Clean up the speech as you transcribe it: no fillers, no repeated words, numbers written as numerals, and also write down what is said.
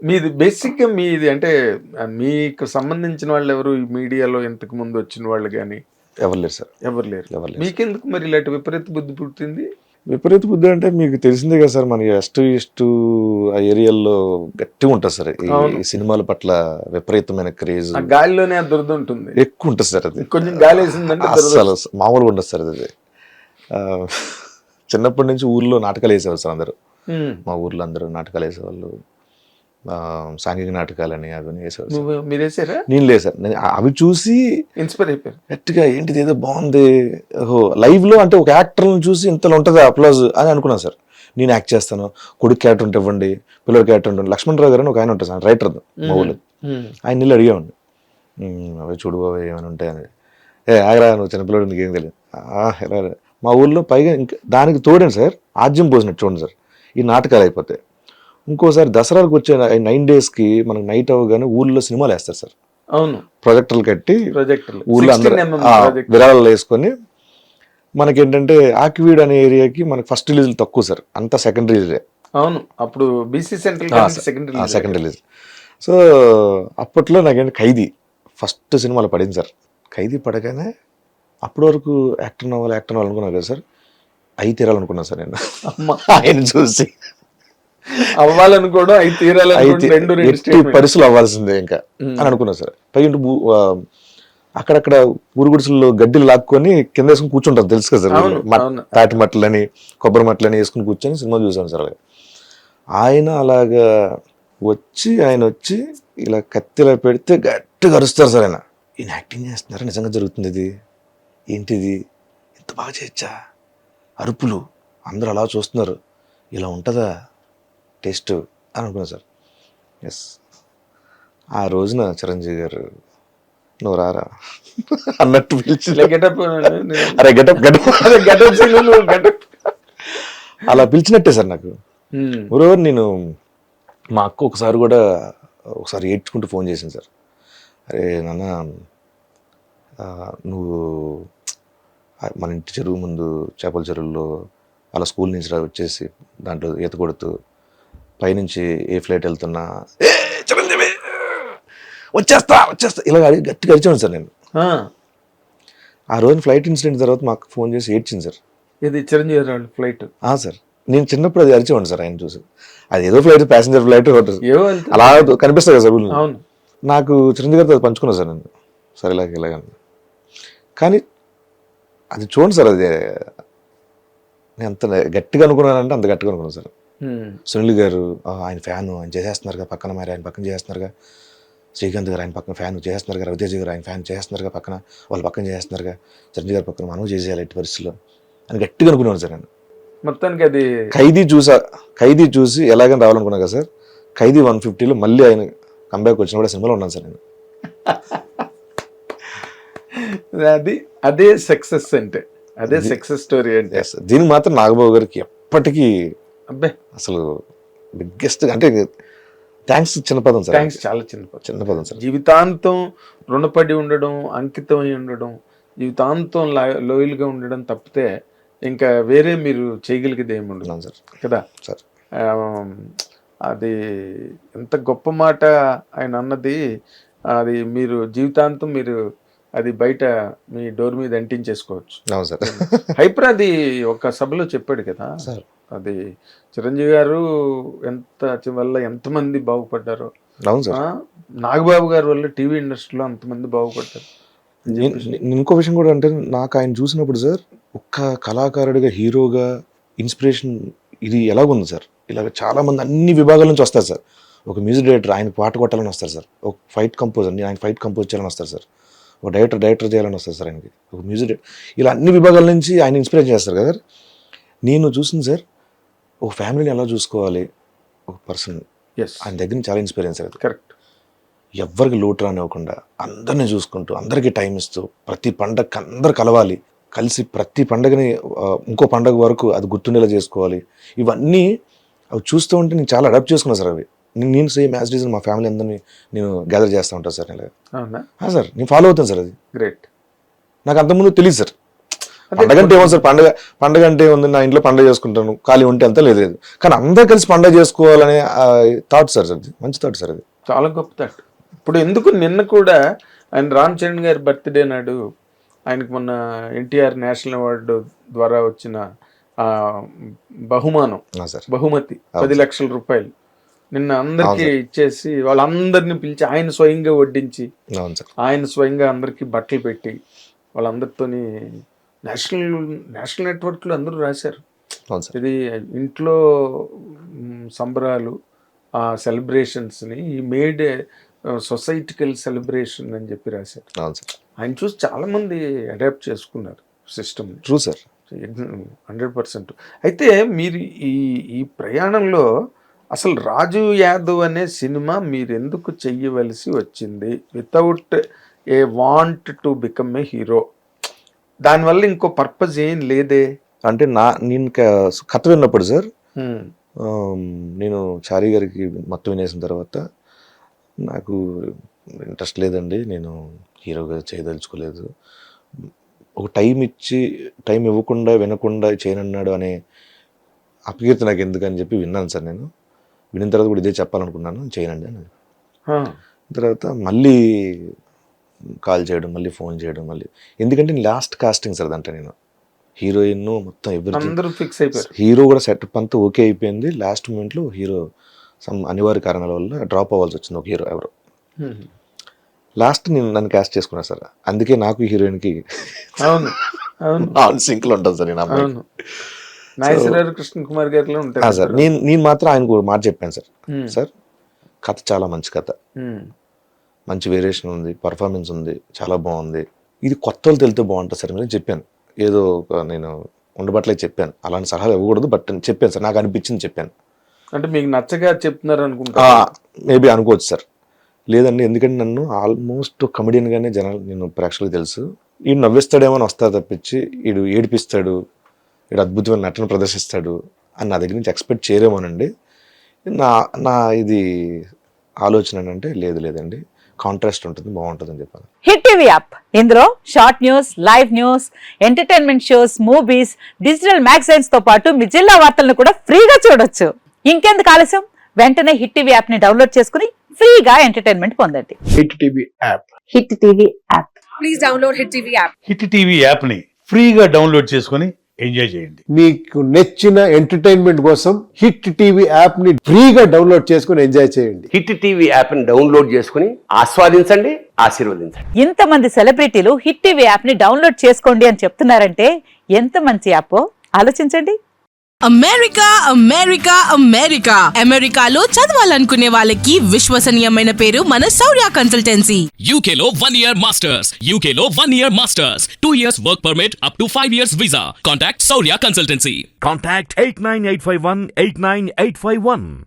మీది బేసిక్‌గా మీది అంటే మీకు సంబంధించిన వాళ్ళు ఎవరు ఈ మీడియాలో ఇంతకు ముందు వచ్చిన వాళ్ళు గాని ఎవరు లేరు సార్, ఎవరు లేరు. ఎవరు లేరు. మీకెందుకు మరి ఇలాంటి విపరీత బుద్ధి పుట్టింది? విపరీత బుద్ధి అంటే మీకు తెలిసిందే కదా సార్, మన ఈస్ట్ ఆ ఏరియాల్లో గట్టిగా ఉంటుంది సార్ ఈ సినిమాల పట్ల విపరీతమైన క్రేజ్, ఆ గాలిలోనే ఆ దురద ఉంటుంది. ఎక్కువ ఉంటుంది సార్. అది కొంచెం గాలి వేసిందంటే అసలు మామూలుగా ఉండదు సార్ అది. చిన్నప్పటి నుంచి ఊర్లో నాటకాలు వేసేవాళ్ళు సార్ అందరూ. మా ఊర్లో అందరూ నాటకాలు వేసేవాళ్ళు, సాంఘిక నాటకాలని అవన్నీ వేసేవాళ్ళు. మీరు వేసారా? నేను లేదు సార్, నేను అవి చూసి ఇన్స్పైర్ అయిపోయారు. గట్టిగా ఏంటిది ఏదో బాగుంది, ఓహో లైవ్ లో అంటే ఒక యాక్టర్ని చూసి ఇంతలో ఉంటుంది అప్లాజ్ అని అనుకున్నాను సార్. నేను యాక్ట్ చేస్తాను, కొడుకు క్యారెక్టర్ ఉంటే ఇవ్వండి, పిల్లల క్యారెక్టర్ ఉంటుంది. లక్ష్మణరావు గారు అని ఒక ఆయన ఉంటుంది సార్, రైటర్ మా ఊళ్ళో. ఆయన నీళ్ళు అడిగామండి, అవి చూడు అవి ఏమైనా ఉంటాయని. ఆగరా నువ్వు చిన్నపిల్లడు నీకేం తెలియదు. ఎలా మా ఊళ్ళో పైగా ఇంకా దానికి తోడండి సార్, ఆద్యం పోసినట్టు చూడండి సార్ ఈ నాటకాలు అయిపోతాయి. ఇంకోసారి దసరాలకు వచ్చే 9 daysకి మనకు నైట్ అవ్వగానే ఊళ్ళో సినిమాలు వేస్తారు సార్. అవును, ప్రొజెక్టర్లు కట్టి ప్రొజెక్టర్లు ఊళ్ళో అందరూ విరాళాలు వేసుకొని. మనకేంటంటే ఆకివీడ్ అనే ఏరియాకి మనకి ఫస్ట్ రిలీజ్ తక్కువ సార్, అంతా సెకండ్ రిలీజే. అవును, అప్పుడు BC central second release. So అప్పట్లో నాకేంటి ఖైదీ ఫస్ట్ సినిమాలో పడింది సార్. ఖైదీ పడగానే అప్పటి వరకు యాక్టర్ అవ్వాలనుకున్నాను కదా సార్, అయి తీరాలనుకున్నాను సార్ నేను. ఆయన చూసి అవ్వాలనుకోవడం అయి తీరాలనుకోవడం ఎట్టి పరిస్థితులు అవ్వాల్సిందే ఇంకా అని అనుకున్నా సార్. పైన అక్కడక్కడ ఊరు గుడిసెల్లో గడ్డిలు లాక్కొని కింద వేసుకుని కూర్చుంటారు తెలుసు కదా సార్, తాటి మట్టలని కొబ్బరి మట్టలని వేసుకుని కూర్చొని సినిమా చూసాను సార్. ఆయన అలాగా ఆయన వచ్చి ఇలా కత్తిలా పెడితే గట్టిగా అరుస్తారు సార్. ఈయన యాక్టింగ్ చేస్తున్నారు, నిజంగా జరుగుతుంది ఇది, ఏంటిది ఇంత బాగా చేయొచ్చా, అరుపులు అందరూ అలా చూస్తున్నారు, ఇలా ఉంటుందా టేస్ట్ అని అనుకున్నాను సార్. ఎస్, ఆ రోజున చిరంజీవి గారు నువ్వు రారా అన్నట్టు పిలిచి అరే గెటప్ అలా పిలిచినట్టే సార్ నాకు. మరోవర్ నేను మా అక్క ఒకసారి ఏడ్చుకుంటూ ఫోన్ చేసింది సార్. అరే నాన్న, నువ్వు మన ఇంటి చెరువు ముందు చేపల చెరువుల్లో అలా స్కూల్ నుంచి వచ్చేసి దాంట్లో ఈత కొడుతూ పైనుంచి ఏ ఫ్లైట్ వెళ్తున్నా చిరంజీవి వచ్చేస్తా ఇలా గట్టిగా అరిచాను సార్ నేను. ఆ రోజు ఫ్లైట్ ఇన్సిడెంట్ తర్వాత మాకు ఫోన్ చేసి ఏడ్చింది సార్. ఇది చిరంజీవి ఫ్లైట్ సార్. నేను చిన్నప్పుడు అది అరిచేవాడు సార్ ఆయన చూసి. అది ఏదో ఫ్లైట్, ప్యాసింజర్ ఫ్లైట్ అలా కనిపిస్తుంది కదా సార్. నాకు చిరంజీవి గారితో అది పంచుకున్నా సార్ నేను. సరే ఇలాగ కానీ అది చూడండి సార్, అది నేను అంత గట్టిగా అనుకున్నానంటే అంత గట్టిగా అనుకున్నాను సార్. సునీల్ గారు ఆయన ఫ్యాన్ ఆయన చేసేస్తున్నారుగా పక్కన, మరి ఆయన పక్కన చేస్తున్నారుగా. శ్రీకాంత్ గారు ఆయన పక్కన ఫ్యాన్ చేస్తున్నారుగా. రవితేజ గారు ఆయన ఫ్యాన్ చేస్తున్నారుగా పక్కన, వాళ్ళ పక్కన చేస్తున్నారుగా. చిరంజీవి గారి పక్కన మనం చేసేయాలి ఎట్టి పరిస్థితుల్లో అని గట్టిగా అనుకున్నాను సార్ నేను. మొత్తానికి అది ఖైదీ చూసి ఎలాగని రావాలనుకున్నా కదా సార్. ఖైదీ 150లో మళ్ళీ ఆయన కంబ్యాక్ వచ్చిన కూడా సినిమాలో ఉన్నాను సార్ నేను. అదే సక్సెస్ అంటే, అదే సక్సెస్ స్టోరీ అంటే. దీనికి మాత్రం నాగబాబు గారికి ఎప్పటికీ అసలు బిగ్గెస్ట్ అంటే థ్యాంక్స్. చిన్న పదం సార్, థ్యాంక్స్ చాలా చిన్న పదం సార్. జీవితాంతం రుణపడి ఉండడం, అంకితమై ఉండడం, జీవితాంతం లోయల్గా ఉండడం తప్పితే ఇంకా వేరే మీరు చేయగలిగేది ఏమి ఉండదు సార్ కదా సార్. అది ఎంత గొప్ప మాట ఆయన అన్నది. అది మీరు జీవితాంతం మీరు అది బయట మీ డోర్ మీద అంటించేసుకోవచ్చు. హైపర్ అది ఒక సభలో చెప్పాడు కదా సార్. అది చిరంజీవి గారు వల్ల ఎంతమంది బాగుపడ్డారో, నాగబాబు గారి వల్ల టీవీ ఇండస్ట్రీలో అంతమంది బాగుపడ్డారు. ఇంకో విషయం కూడా అంటే, నాకు ఆయన చూసినప్పుడు సార్ ఒక్క కళాకారుడిగా, హీరోగా ఇన్స్పిరేషన్ ఇది ఎలాగుంది సార్. ఇలాగ చాలా మంది అన్ని విభాగాల నుంచి వస్తారు సార్. ఒక మ్యూజిక్ డైరెక్టర్ ఆయన పాట కొట్టాలని వస్తారు సార్. ఒక ఫైట్ కంపోజర్ ఆయన ఫైట్ కంపోజ్ చేయాలని వస్తారు సార్. ఒక డైరెక్టర్ చేయాలని వస్తారు సార్ ఆయనకి. ఒక మ్యూజిక్ ఇలా అన్ని విభాగాల నుంచి ఆయన ఇన్స్పిరేషన్ చేస్తారు కదా సార్. నేను చూసింది సార్, ఒక ఫ్యామిలీని ఎలా చూసుకోవాలి ఒక పర్సన్, ఆయన దగ్గర నుంచి చాలా ఇన్స్పీరియన్స్ అవుతుంది. కరెక్ట్. ఎవరికి లోటు రానివ్వకుండా అందరినీ చూసుకుంటూ, అందరికీ టైం ఇస్తూ, ప్రతి పండగకి అందరు కలవాలి, కలిసి ప్రతి పండగని ఇంకో పండగ వరకు అది గుర్తుండేలా చేసుకోవాలి. ఇవన్నీ అవి చూస్తూ ఉంటే నేను చాలా అడాప్ట్ చేసుకున్నాను సార్. అవి నేను సేమ్ యాజ్ రీజన్ మా ఫ్యామిలీ అందరినీ నేను గ్యాదర్ చేస్తూ ఉంటాను సార్. నేను సార్ నేను ఫాలో అవుతాను సార్. అది గ్రేట్. నాకు అంతకుముందు తెలియదు సార్. పండగ అంటే ఏమో సార్, పండగ అంటే ఏముంది, నా ఇంట్లో పండగ చేసుకుంటాను, ఖాళీ ఉంటే అంతా లేదు. కానీ అందరూ కలిసి పండగ చేసుకోవాలనే థాట్ సార్, అది మంచి థాట్ సార్, అది చాలా గొప్ప థాట్. ఇప్పుడు ఎందుకు నిన్న కూడా ఆయన రామ్ చరణ్ గారి బర్త్డే నాడు ఆయనకు మొన్న ఎన్టీఆర్ నేషనల్ అవార్డు ద్వారా వచ్చిన బహుమతి 10 లక్షల రూపాయలు నిన్న అందరికి ఇచ్చేసి వాళ్ళందరినీ పిలిచి ఆయన స్వయంగా వడ్డించి ఆయన స్వయంగా అందరికి బట్టలు పెట్టి వాళ్ళందరితోని నేషనల్ నెట్వర్క్లో అందరూ రాశారు. ఇది ఇంట్లో సంబరాలు, ఆ సెలబ్రేషన్స్ని ఈ మేడ్ సొసైటికల్ సెలబ్రేషన్ అని చెప్పి రాశారు. ఆయన చూసి చాలా మంది అడాప్ట్ చేసుకున్నారు సిస్టమ్. True sir, 100%. అయితే మీరు ఈ ప్రయాణంలో అసలు రాజు యాదవ్ అనే సినిమా మీరు ఎందుకు చెయ్యవలసి వచ్చింది without a want to become a hero? దానివల్ల ఇంకో పర్పస్ ఏం లేదే? అంటే నేను కథ విన్నప్పుడు సార్, నేను చారీ గారికి మొత్తం వినేసిన తర్వాత నాకు ఇంట్రెస్ట్ లేదండి, నేను హీరోగా చేయదలుచుకోలేదు, ఒక టైం ఇవ్వకుండా వినకుండా చేయనన్నాడు అనే అపకీర్తి నాకు ఎందుకని చెప్పి విన్నాను సార్. నేను విన్న తర్వాత కూడా ఇదే చెప్పాలనుకున్నాను, చేయనండి అని. తర్వాత మళ్ళీ కాల్ చేయడం, మళ్ళీ ఫోన్ చేయడం, మళ్ళీ ఎందుకంటే లాస్ట్ కాస్టింగ్ సార్ అదంటే, నేను హీరోయిన్ మొత్తం అందరూ ఫిక్స్ అయిపోయారు, హీరో కూడా సెటప్ అంతా ఓకే అయిపోయింది. లాస్ట్ మూమెంట్లో హీరో సమ్ అనివార్య కారణాల వల్ల డ్రాప్ అవ్వాల్సి వచ్చింది, ఒక హీరో ఎవరు. లాస్ట్ నన్ను క్యాస్ట్ చేసుకున్నా సార్, అందుకే నాకు హీరోయిన్కి సింక్ లో ఉంటుంది సార్. నేను కృష్ణ కుమార్ గారిలో ఉంటాను సార్. నేను మాత్రం ఆయనకు మాట చెప్పాను సార్, సార్ కథ చాలా మంచి కథ, మంచి వేరియేషన్ ఉంది, పర్ఫార్మెన్స్ ఉంది, చాలా బాగుంది, ఇది కొత్త వాళ్ళు తెలితే బాగుంటుంది సార్ అని చెప్పాను. ఏదో నేను ఉండబట్లే చెప్పాను, అలాంటి సలహాలు ఇవ్వకూడదు, బట్ చెప్పాను సార్, నాకు అనిపించింది చెప్పాను. అంటే మీకు నచ్చగా చెప్తున్నారు అనుకుంటా, మేబీ అనుకోవచ్చు సార్. లేదండి, ఎందుకంటే నన్ను ఆల్మోస్ట్ కమెడియన్గానే జనాలు, నేను ప్రేక్షకులకు తెలుసు, ఈడు నవ్విస్తాడేమో అని వస్తారు తప్పించి ఈడు ఏడిపిస్తాడు, ఈడు అద్భుతమైన నటన ప్రదర్శిస్తాడు అని నా దగ్గర నుంచి ఎక్స్పెక్ట్ చేయరేమోనండి. నా ఇది ఆలోచన అంటే లేదండి, కాంట్రాస్ట్ ఉంటుంది, బాగుంటుంది అని చెప్పాను. హిట్ టీవీ యాప్, ఇందులో short news, live news, entertainment shows, movies, digital magazines తో పాటు మీ జిల్లా వార్తలను కూడా ఫ్రీగా చూడొచ్చు. ఇంకెందుకు ఆలస్యం, వెంటనే హిట్ టీవీ యాప్ ని డౌన్లోడ్ చేసుకుని ఫ్రీగా ఎంటర్టైన్మెంట్ పొందండి. Hit TV app, hit TV app, please download hit TV app. Hit TV app ని ఫ్రీగా డౌన్లోడ్ చేసుకుని ఎంజాయ్ చేయండి. మీకు నచ్చిన ఎంటర్టైన్మెంట్ కోసం హిట్ టీవీ యాప్ ని ఫ్రీగా డౌన్లోడ్ చేసుకుని ఎంజాయ్ చేయండి. హిట్ టీవీ యాప్ ని డౌన్లోడ్ చేసుకుని ఆస్వాదించండి, ఆశీర్వదించండి. ఇంతమంది సెలబ్రిటీలు హిట్ టీవీ యాప్ ని డౌన్లోడ్ చేసుకోండి అని చెప్తున్నారంటే ఎంత మంచి యాప్ ఆలోచించండి. అమెరికాలో చదవాలనుకునే వాళ్ళకి విశ్వసనీయమైన పేరు మన శౌర్య కన్సల్టెన్సీ. UK లో 1 year masters, UK లో 1 year masters, 2 years work permit up to 5 years visa. Contact Saurya Consultancy. Contact 89851 89851.